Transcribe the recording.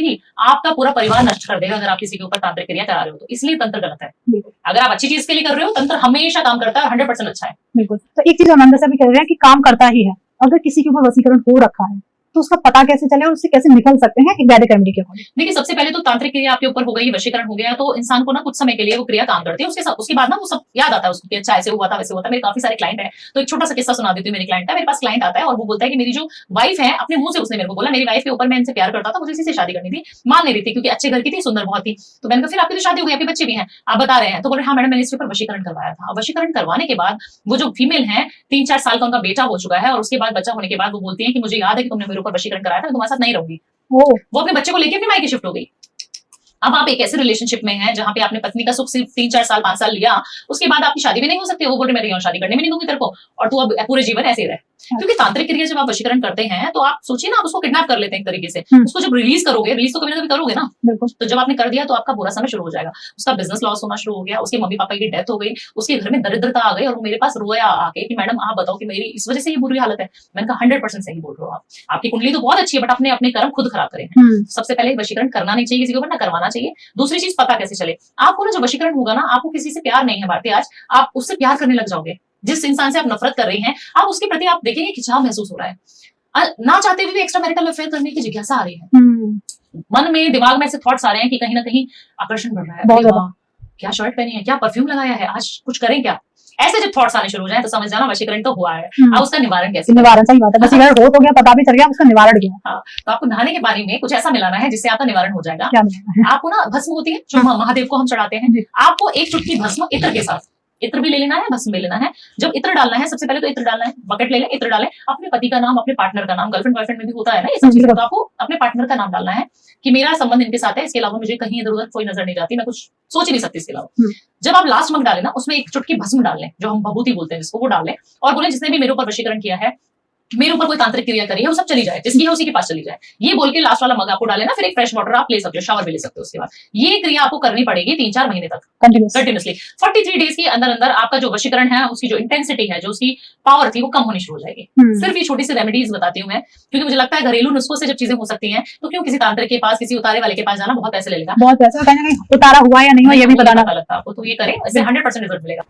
ही आपका पूरा परिवार नष्ट कर देगा अगर आप किसी के ऊपर तांत्रिक क्रिया करा रहे हो तो। इसलिए तंत्र गलत है। अगर आप अच्छी चीज के लिए कर रहे हो, तंत्र हमेशा काम करता है, 100% अच्छा है। बिल्कुल। तो एक चीज आनंद से भी कह रहे हैं कि काम करता ही है। अगर किसी के ऊपर वशीकरण हो रखा है तो उसका पता कैसे चले और उससे कैसे निकल सकते हैं एक वैदिक रेमेडी के अकॉर्डिंग? देखिए, सबसे पहले तो तांत्रिक क्रिया आपके ऊपर हो गई, वशीकरण हो गया, तो इंसान को ना कुछ समय के लिए वो क्रिया काम करती है। उसके बाद ना वो सब याद आता है उसको कि अच्छा ऐसे हुआ था, वैसे हुआ था। मेरे काफी सारे क्लाइंट है, तो एक छोटा सा किस्सा सुना देती हूँ। मेरी क्लाइंट है, मेरे पास क्लाइंट आता है और वो बोलता है कि मेरी जो वाइफ है, अपने मुंह से उसने मेरे को बोला, मेरी वाइफ के ऊपर मैं इनसे प्यार करता था, मुझे इसी से शादी करनी थी। मान नहीं रही थी क्योंकि अच्छे घर की थी, सुंदर बहुत थी। तो मैंने कहा फिर आपकी तो शादी हो गई, आपके बच्चे भी हैं, आप बता रहे हैं। तो बोले हाँ मैडम, मैंने इसके ऊपर वशीकरण करवाया था। वशीकरण करवाने के बाद वो जो फीमेल है, 3-4 साल का उनका बेटा हो चुका है, और उसके बाद बच्चा होने के बाद वो बोलती है कि मुझे याद है कि तुमने मेरे ऊपर वशीकरण कराया था, मैं तुम्हारे साथ नहीं रहूंगी। वो अपने बच्चे को लेकर अपने मायके शिफ्ट हो गई। अब आप एक ऐसे रिलेशनशिप में हैं जहां पे आपने पत्नी का सुख सिर्फ 3-4 साल 5 साल लिया, उसके बाद आपकी शादी भी नहीं हो सकती। वो बोले मैं शादी करने में नहीं दूंगी तेरे को, और तू अब पूरे जीवन ऐसे ही रहे। क्योंकि तांत्रिक क्रिया जब आप वशीकरण करते हैं तो आप सोचिए ना, आप उसको किडनैप कर लेते हैं एक तरीके से। उसको जब रिलीज करोगे, रिलीज तो कभी ना कभी करोगे ना, तो जब आपने कर दिया तो आपका बुरा समय शुरू हो जाएगा। उसका बिजनेस लॉस होना शुरू हो गया, उसके मम्मी पापा की डेथ हो गई, उसके घर में दरिद्रता आ गई, और वो मेरे पास रोया आके कि मैडम आप बताओ कि मेरी इस वजह से ये बुरी हालत है। मैंने कहा 100% सही बोल रहे हो आप, आपकी कुंडली तो बहुत अच्छी है, बट अपने अपने कर्म खुद खराब करें। सबसे पहले वशीकरण करना नहीं चाहिए किसी को, ना करवाना चाहिए। दूसरी चीज, पता कैसे चले आपको ना, जब वशीकरण होगा ना, आपको किसी से प्यार नहीं है भारती, आज आप उससे प्यार करने लग जाओगे। जिस इंसान से आप नफरत कर रही हैं, आप उसके प्रति आप देखेंगे खिंचाव महसूस हो रहा है, ना चाहते हुए भी एक्स्ट्रा मैरिटल अफेयर करने की जिज्ञासा आ रही है। मन में, दिमाग में ऐसे थॉट्स आ रहे हैं कि कहीं ना कहीं आकर्षण बढ़ रहा है, क्या शर्ट पहनी है, क्या परफ्यूम लगाया है, आज कुछ करें क्या। ऐसे जब थॉट्स आने शुरू हो जाए तो समझ जाना वशीकरण तो हुआ है। अब उसका निवारण कैसे? निवारण, सही बात है, वशीकरण हो तो गया, पता भी चल गया, उसका निवारण क्या? हाँ, तो आपको नहाने के पानी में कुछ ऐसा मिलाना है जिससे आपका निवारण हो जाएगा। आपको ना भस्म होती है जो महादेव को हम चढ़ाते हैं, आपको एक चुटकी भस्म इत्र के साथ, इत्र भी ले लेना है, भस्म भी लेना है। जब इत्र डालना है, सबसे पहले तो इत्र डालना है, बकेट ले लें, इत्र डालें, अपने पति का नाम, अपने पार्टनर का नाम, गर्लफ्रेंड बॉयफ्रेंड में भी होता है ना ये सब चीजें, तो आपको अपने पार्टनर का नाम डालना है कि मेरा संबंध इनके साथ है, इसके अलावा मुझे कहीं इधर उधर कोई नजर नहीं जाती, मैं कुछ सोच ही नहीं सकती इसके अलावा। जब आप लास्ट मग डालें ना, उसमें एक चुटकी भस्म डाल लें, जो हम भभूति बोलते हैं जिसको, वो डाल लें, और बोले जिसने भी मेरे ऊपर वशीकरण किया है, मेरे ऊपर कोई तांत्रिक क्रिया करी है, वो सब चली जाए, जिसकी है उसी के पास चली जाए। ये बोल के लास्ट वाला मग आपको डाले ना, फिर एक फ्रेश वाटर आप ले सकते हो, शावर भी ले सकते हो। उसके बाद ये क्रिया आपको करनी पड़ेगी 3-4 महीने तक कंटिन्यूसली। 43 डेज के अंदर अंदर आपका जो वशीकरण है, उसकी जो इंटेंसिटी है, जो उसकी पावर थी, वो कम होनी शुरू हो जाएगी। सिर्फ ये छोटी सी रेमेडीज बताती हूँ मैं, क्योंकि मुझे लगता है घरेलू नुस्खों से जब चीजें हो सकती हैं तो क्यों किसी तांत्रिक के पास, किसी उतारे वाले के पास जाना, बहुत पैसे ले लेगा, बहुत पैसे, उतारा हुआ या नहीं हुआ ये भी पता लगता है आपको। तो ये करें, इससे 100% रिजल्ट मिलेगा।